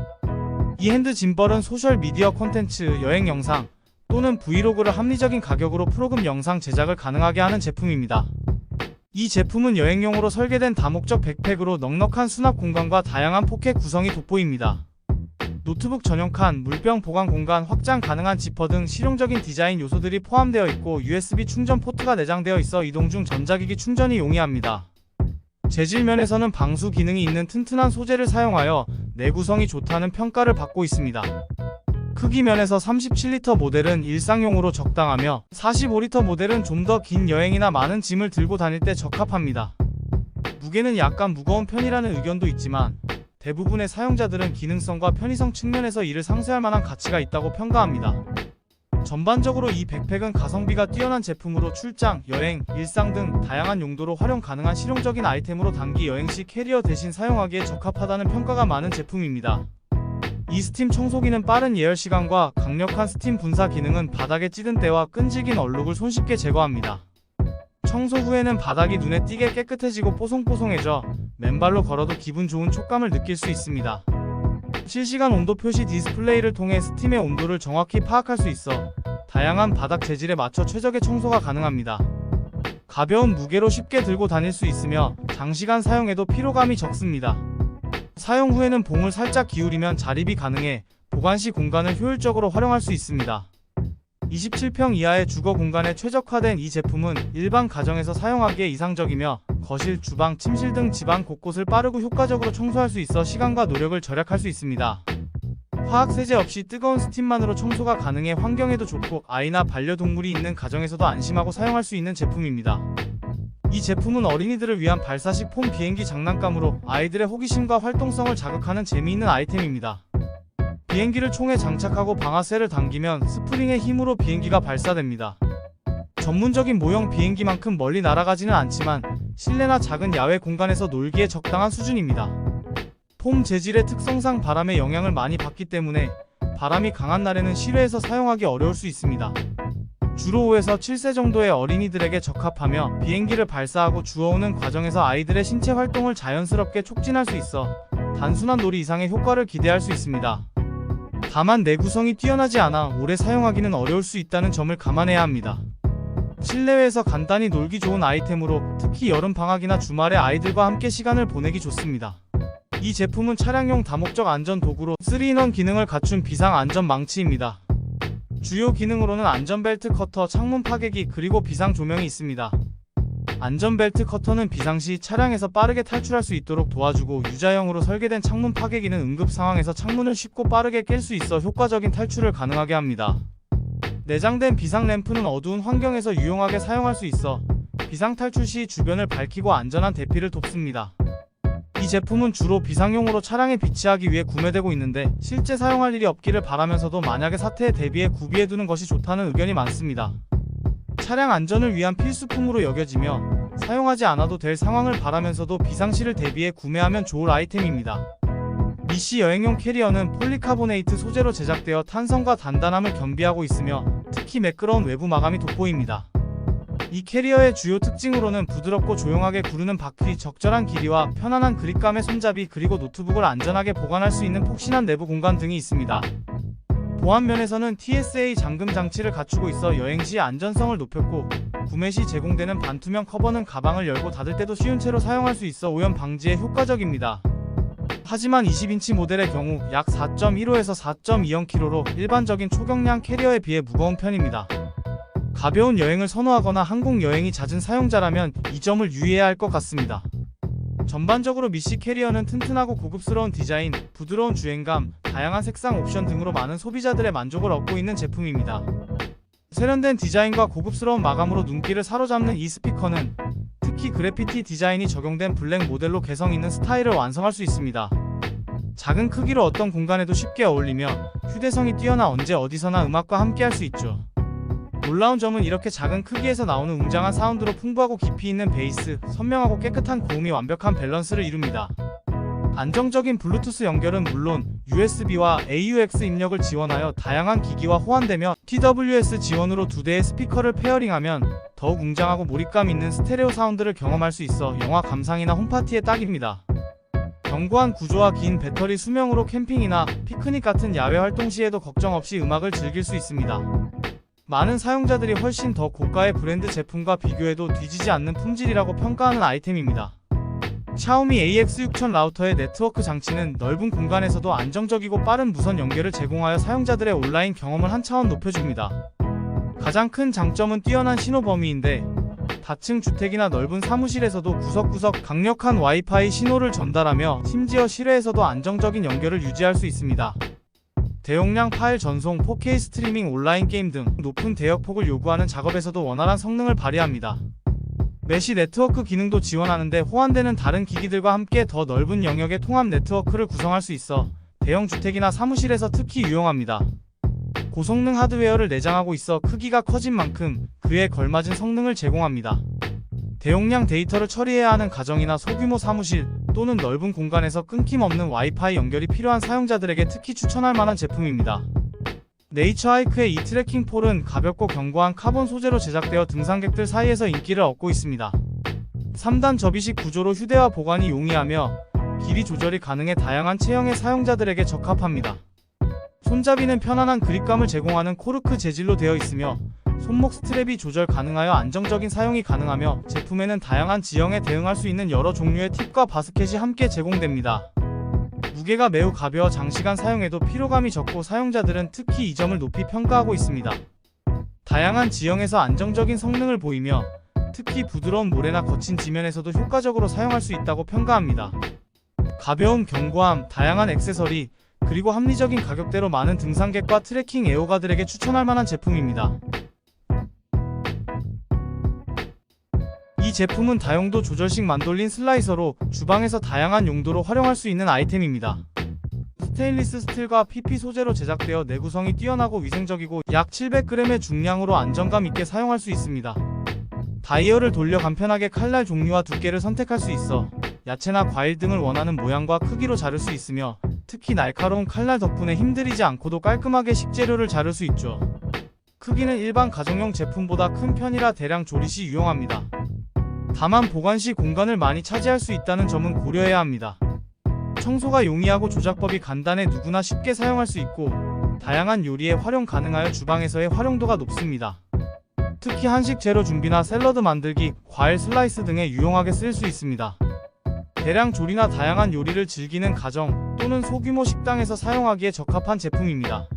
이 핸드 짐벌은 소셜미디어 콘텐츠, 여행 영상 또는 브이로그를 합리적인 가격으로 프로그램 영상 제작을 가능하게 하는 제품입니다. 이 제품은 여행용으로 설계된 다목적 백팩으로 넉넉한 수납 공간과 다양한 포켓 구성이 돋보입니다. 노트북 전용 칸, 물병 보관 공간, 확장 가능한 지퍼 등 실용적인 디자인 요소들이 포함되어 있고 USB 충전 포트가 내장되어 있어 이동 중 전자기기 충전이 용이합니다. 재질 면에서는 방수 기능이 있는 튼튼한 소재를 사용하여 내구성이 좋다는 평가를 받고 있습니다. 크기 면에서 37리터 모델은 일상용으로 적당하며 45리터 모델은 좀 더 긴 여행이나 많은 짐을 들고 다닐 때 적합합니다. 무게는 약간 무거운 편이라는 의견도 있지만 대부분의 사용자들은 기능성과 편의성 측면에서 이를 상쇄할 만한 가치가 있다고 평가합니다. 전반적으로 이 백팩은 가성비가 뛰어난 제품으로 출장, 여행, 일상 등 다양한 용도로 활용 가능한 실용적인 아이템으로 단기 여행 시 캐리어 대신 사용하기에 적합하다는 평가가 많은 제품입니다. 이 스팀 청소기는 빠른 예열 시간과 강력한 스팀 분사 기능은 바닥에 찌든 때와 끈질긴 얼룩을 손쉽게 제거합니다. 청소 후에는 바닥이 눈에 띄게 깨끗해지고 뽀송뽀송해져 맨발로 걸어도 기분 좋은 촉감을 느낄 수 있습니다. 실시간 온도 표시 디스플레이를 통해 스팀의 온도를 정확히 파악할 수 있어 다양한 바닥 재질에 맞춰 최적의 청소가 가능합니다. 가벼운 무게로 쉽게 들고 다닐 수 있으며 장시간 사용해도 피로감이 적습니다. 사용 후에는 봉을 살짝 기울이면 자립이 가능해 보관 시 공간을 효율적으로 활용할 수 있습니다. 27평 이하의 주거 공간에 최적화된 이 제품은 일반 가정에서 사용하기에 이상적이며 거실, 주방, 침실 등 집안 곳곳을 빠르고 효과적으로 청소할 수 있어 시간과 노력을 절약할 수 있습니다. 화학 세제 없이 뜨거운 스팀만으로 청소가 가능해 환경에도 좋고 아이나 반려동물이 있는 가정에서도 안심하고 사용할 수 있는 제품입니다. 이 제품은 어린이들을 위한 발사식 폼 비행기 장난감으로 아이들의 호기심과 활동성을 자극하는 재미있는 아이템입니다. 비행기를 총에 장착하고 방아쇠를 당기면 스프링의 힘으로 비행기가 발사됩니다. 전문적인 모형 비행기만큼 멀리 날아가지는 않지만 실내나 작은 야외 공간에서 놀기에 적당한 수준입니다. 폼 재질의 특성상 바람의 영향을 많이 받기 때문에 바람이 강한 날에는 실외에서 사용하기 어려울 수 있습니다. 주로 5에서 7세 정도의 어린이들에게 적합하며 비행기를 발사하고 주워오는 과정에서 아이들의 신체 활동을 자연스럽게 촉진할 수 있어 단순한 놀이 이상의 효과를 기대할 수 있습니다. 다만 내구성이 뛰어나지 않아 오래 사용하기는 어려울 수 있다는 점을 감안해야 합니다. 실내외에서 간단히 놀기 좋은 아이템으로 특히 여름 방학이나 주말에 아이들과 함께 시간을 보내기 좋습니다. 이 제품은 차량용 다목적 안전 도구로 3인원 기능을 갖춘 비상 안전 망치입니다. 주요 기능으로는 안전벨트 커터, 창문 파괴기 그리고 비상 조명이 있습니다. 안전벨트 커터는 비상시 차량에서 빠르게 탈출할 수 있도록 도와주고 U자형으로 설계된 창문 파괴기는 응급 상황에서 창문을 쉽고 빠르게 깰 수 있어 효과적인 탈출을 가능하게 합니다. 내장된 비상 램프는 어두운 환경에서 유용하게 사용할 수 있어 비상 탈출 시 주변을 밝히고 안전한 대피를 돕습니다. 이 제품은 주로 비상용으로 차량에 비치하기 위해 구매되고 있는데 실제 사용할 일이 없기를 바라면서도 만약의 사태에 대비해 구비해두는 것이 좋다는 의견이 많습니다. 차량 안전을 위한 필수품으로 여겨지며 사용하지 않아도 될 상황을 바라면서도 비상시를 대비해 구매하면 좋을 아이템입니다. 미시 여행용 캐리어는 폴리카보네이트 소재로 제작되어 탄성과 단단함을 겸비하고 있으며 특히 매끄러운 외부 마감이 돋보입니다. 이 캐리어의 주요 특징으로는 부드럽고 조용하게 구르는 바퀴, 적절한 길이와 편안한 그립감의 손잡이 그리고 노트북을 안전하게 보관할 수 있는 폭신한 내부 공간 등이 있습니다. 보안 면에서는 TSA 잠금 장치를 갖추고 있어 여행시 안전성을 높였고 구매 시 제공되는 반투명 커버는 가방을 열고 닫을 때도 쉬운 채로 사용할 수 있어 오염 방지에 효과적입니다. 하지만 20인치 모델의 경우 약 4.15에서 4.20kg로 일반적인 초경량 캐리어에 비해 무거운 편입니다. 가벼운 여행을 선호하거나 항공 여행이 잦은 사용자라면 이 점을 유의해야 할 것 같습니다. 전반적으로 미시 캐리어는 튼튼하고 고급스러운 디자인, 부드러운 주행감, 다양한 색상 옵션 등으로 많은 소비자들의 만족을 얻고 있는 제품입니다. 세련된 디자인과 고급스러운 마감으로 눈길을 사로잡는 이 스피커는 특히 그래피티 디자인이 적용된 블랙 모델로 개성 있는 스타일을 완성할 수 있습니다. 작은 크기로 어떤 공간에도 쉽게 어울리며 휴대성이 뛰어나 언제 어디서나 음악과 함께 할 수 있죠. 놀라운 점은 이렇게 작은 크기에서 나오는 웅장한 사운드로 풍부하고 깊이 있는 베이스, 선명하고 깨끗한 고음이 완벽한 밸런스를 이룹니다. 안정적인 블루투스 연결은 물론 USB와 AUX 입력을 지원하여 다양한 기기와 호환되며 TWS 지원으로 2대의 스피커를 페어링하면 더욱 웅장하고 몰입감 있는 스테레오 사운드를 경험할 수 있어 영화 감상이나 홈파티에 딱입니다. 견고한 구조와 긴 배터리 수명으로 캠핑이나 피크닉 같은 야외 활동 시에도 걱정 없이 음악을 즐길 수 있습니다. 많은 사용자들이 훨씬 더 고가의 브랜드 제품과 비교해도 뒤지지 않는 품질이라고 평가하는 아이템입니다. 샤오미 AX6000 라우터의 네트워크 장치는 넓은 공간에서도 안정적이고 빠른 무선 연결을 제공하여 사용자들의 온라인 경험을 한 차원 높여줍니다. 가장 큰 장점은 뛰어난 신호 범위인데 다층 주택이나 넓은 사무실에서도 구석구석 강력한 와이파이 신호를 전달하며 심지어 실외에서도 안정적인 연결을 유지할 수 있습니다. 대용량 파일 전송, 4K 스트리밍, 온라인 게임 등 높은 대역폭을 요구하는 작업에서도 원활한 성능을 발휘합니다. 메시 네트워크 기능도 지원하는데 호환되는 다른 기기들과 함께 더 넓은 영역의 통합 네트워크를 구성할 수 있어 대형 주택이나 사무실에서 특히 유용합니다. 고성능 하드웨어를 내장하고 있어 크기가 커진 만큼 그에 걸맞은 성능을 제공합니다. 대용량 데이터를 처리해야 하는 가정이나 소규모 사무실 또는 넓은 공간에서 끊김없는 와이파이 연결이 필요한 사용자들에게 특히 추천할 만한 제품입니다. 네이처하이크의 이 트래킹 폴은 가볍고 견고한 카본 소재로 제작되어 등산객들 사이에서 인기를 얻고 있습니다. 3단 접이식 구조로 휴대와 보관이 용이하며 길이 조절이 가능해 다양한 체형의 사용자들에게 적합합니다. 손잡이는 편안한 그립감을 제공하는 코르크 재질로 되어 있으며 손목 스트랩이 조절 가능하여 안정적인 사용이 가능하며 제품에는 다양한 지형에 대응할 수 있는 여러 종류의 팁과 바스켓이 함께 제공됩니다. 무게가 매우 가벼워 장시간 사용해도 피로감이 적고 사용자들은 특히 이 점을 높이 평가하고 있습니다. 다양한 지형에서 안정적인 성능을 보이며 특히 부드러운 모래나 거친 지면에서도 효과적으로 사용할 수 있다고 평가합니다. 가벼움, 견고함, 다양한 액세서리, 그리고 합리적인 가격대로 많은 등산객과 트레킹 애호가들에게 추천할 만한 제품입니다. 이 제품은 다용도 조절식 만돌린 슬라이서로 주방에서 다양한 용도로 활용할 수 있는 아이템입니다. 스테인리스 스틸과 PP 소재로 제작되어 내구성이 뛰어나고 위생적이고 약 700g의 중량으로 안정감 있게 사용할 수 있습니다. 다이얼을 돌려 간편하게 칼날 종류와 두께를 선택할 수 있어 야채나 과일 등을 원하는 모양과 크기로 자를 수 있으며 특히 날카로운 칼날 덕분에 힘들이지 않고도 깔끔하게 식재료를 자를 수 있죠. 크기는 일반 가정용 제품보다 큰 편이라 대량 조리 시 유용합니다. 다만 보관 시 공간을 많이 차지할 수 있다는 점은 고려해야 합니다. 청소가 용이하고 조작법이 간단해 누구나 쉽게 사용할 수 있고 다양한 요리에 활용 가능하여 주방에서의 활용도가 높습니다. 특히 한식 재료 준비나 샐러드 만들기, 과일 슬라이스 등에 유용하게 쓰일 수 있습니다. 대량 조리나 다양한 요리를 즐기는 가정 또는 소규모 식당에서 사용하기에 적합한 제품입니다.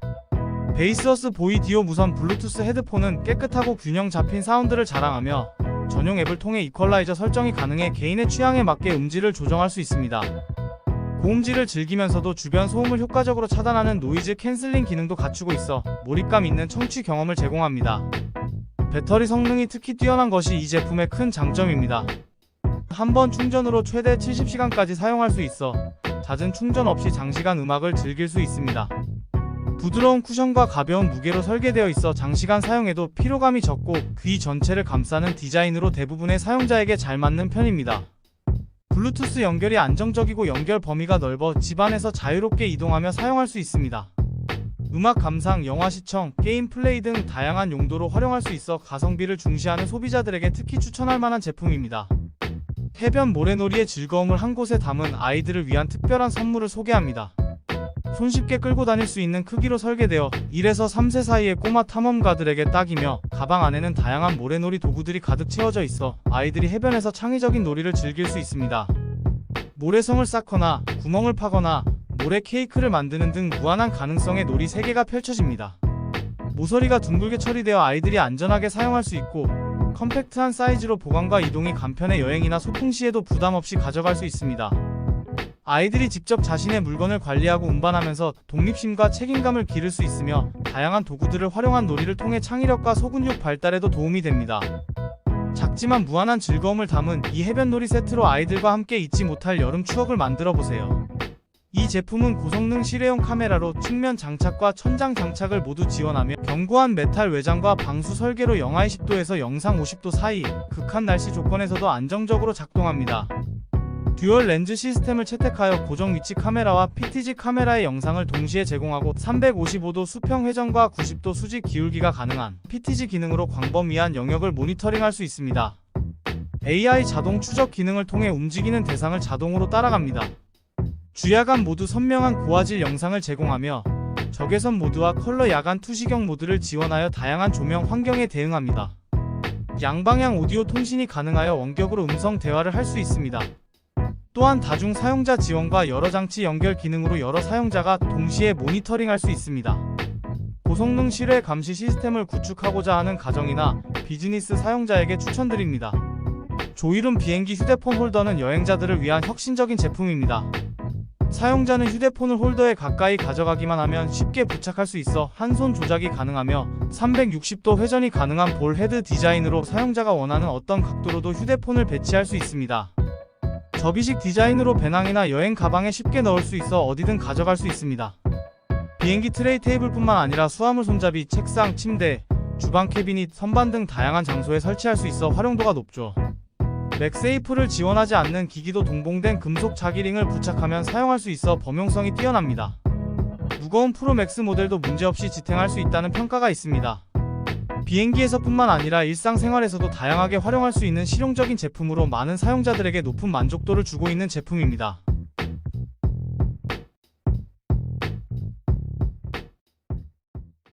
베이스어스 보이 디오 무선 블루투스 헤드폰은 깨끗하고 균형 잡힌 사운드를 자랑하며 전용 앱을 통해 이퀄라이저 설정이 가능해 개인의 취향에 맞게 음질을 조정할 수 있습니다. 고음질을 즐기면서도 주변 소음을 효과적으로 차단하는 노이즈 캔슬링 기능도 갖추고 있어 몰입감 있는 청취 경험을 제공합니다. 배터리 성능이 특히 뛰어난 것이 이 제품의 큰 장점입니다. 한 번 충전으로 최대 70시간까지 사용할 수 있어 잦은 충전 없이 장시간 음악을 즐길 수 있습니다. 부드러운 쿠션과 가벼운 무게로 설계되어 있어 장시간 사용해도 피로감이 적고 귀 전체를 감싸는 디자인으로 대부분의 사용자에게 잘 맞는 편입니다. 블루투스 연결이 안정적이고 연결 범위가 넓어 집안에서 자유롭게 이동하며 사용할 수 있습니다. 음악 감상, 영화 시청, 게임 플레이 등 다양한 용도로 활용할 수 있어 가성비를 중시하는 소비자들에게 특히 추천할 만한 제품입니다. 해변 모래놀이의 즐거움을 한 곳에 담은 아이들을 위한 특별한 선물을 소개합니다. 손쉽게 끌고 다닐 수 있는 크기로 설계되어 1에서 3세 사이의 꼬마 탐험가들에게 딱이며 가방 안에는 다양한 모래놀이 도구들이 가득 채워져 있어 아이들이 해변에서 창의적인 놀이를 즐길 수 있습니다. 모래성을 쌓거나 구멍을 파거나 모래 케이크를 만드는 등 무한한 가능성의 놀이 세계가 펼쳐집니다. 모서리가 둥글게 처리되어 아이들이 안전하게 사용할 수 있고 컴팩트한 사이즈로 보관과 이동이 간편해 여행이나 소풍 시에도 부담 없이 가져갈 수 있습니다. 아이들이 직접 자신의 물건을 관리하고 운반하면서 독립심과 책임감을 기를 수 있으며 다양한 도구들을 활용한 놀이를 통해 창의력과 소근육 발달에도 도움이 됩니다. 작지만 무한한 즐거움을 담은 이 해변놀이 세트로 아이들과 함께 잊지 못할 여름 추억을 만들어 보세요. 이 제품은 고성능 실외용 카메라로 측면 장착과 천장 장착을 모두 지원하며 견고한 메탈 외장과 방수 설계로 영하 20도에서 영상 50도 사이 극한 날씨 조건에서도 안정적으로 작동합니다. 듀얼 렌즈 시스템을 채택하여 고정 위치 카메라와 PTZ 카메라의 영상을 동시에 제공하고 355도 수평 회전과 90도 수직 기울기가 가능한 PTZ 기능으로 광범위한 영역을 모니터링할 수 있습니다. AI 자동 추적 기능을 통해 움직이는 대상을 자동으로 따라갑니다. 주야간 모두 선명한 고화질 영상을 제공하며 적외선 모드와 컬러 야간 투시경 모드를 지원하여 다양한 조명 환경에 대응합니다. 양방향 오디오 통신이 가능하여 원격으로 음성 대화를 할 수 있습니다. 또한 다중 사용자 지원과 여러 장치 연결 기능으로 여러 사용자가 동시에 모니터링할 수 있습니다. 고성능 실외 감시 시스템을 구축하고자 하는 가정이나 비즈니스 사용자에게 추천드립니다. 조이룸 비행기 휴대폰 홀더는 여행자들을 위한 혁신적인 제품입니다. 사용자는 휴대폰을 홀더에 가까이 가져가기만 하면 쉽게 부착할 수 있어 한 손 조작이 가능하며 360도 회전이 가능한 볼 헤드 디자인으로 사용자가 원하는 어떤 각도로도 휴대폰을 배치할 수 있습니다. 접이식 디자인으로 배낭이나 여행 가방에 쉽게 넣을 수 있어 어디든 가져갈 수 있습니다. 비행기 트레이 테이블뿐만 아니라 수화물 손잡이, 책상, 침대, 주방 캐비닛, 선반 등 다양한 장소에 설치할 수 있어 활용도가 높죠. 맥세이프를 지원하지 않는 기기도 동봉된 금속 자기링을 부착하면 사용할 수 있어 범용성이 뛰어납니다. 무거운 프로맥스 모델도 문제없이 지탱할 수 있다는 평가가 있습니다. 비행기에서뿐만 아니라 일상생활에서도 다양하게 활용할 수 있는 실용적인 제품으로 많은 사용자들에게 높은 만족도를 주고 있는 제품입니다.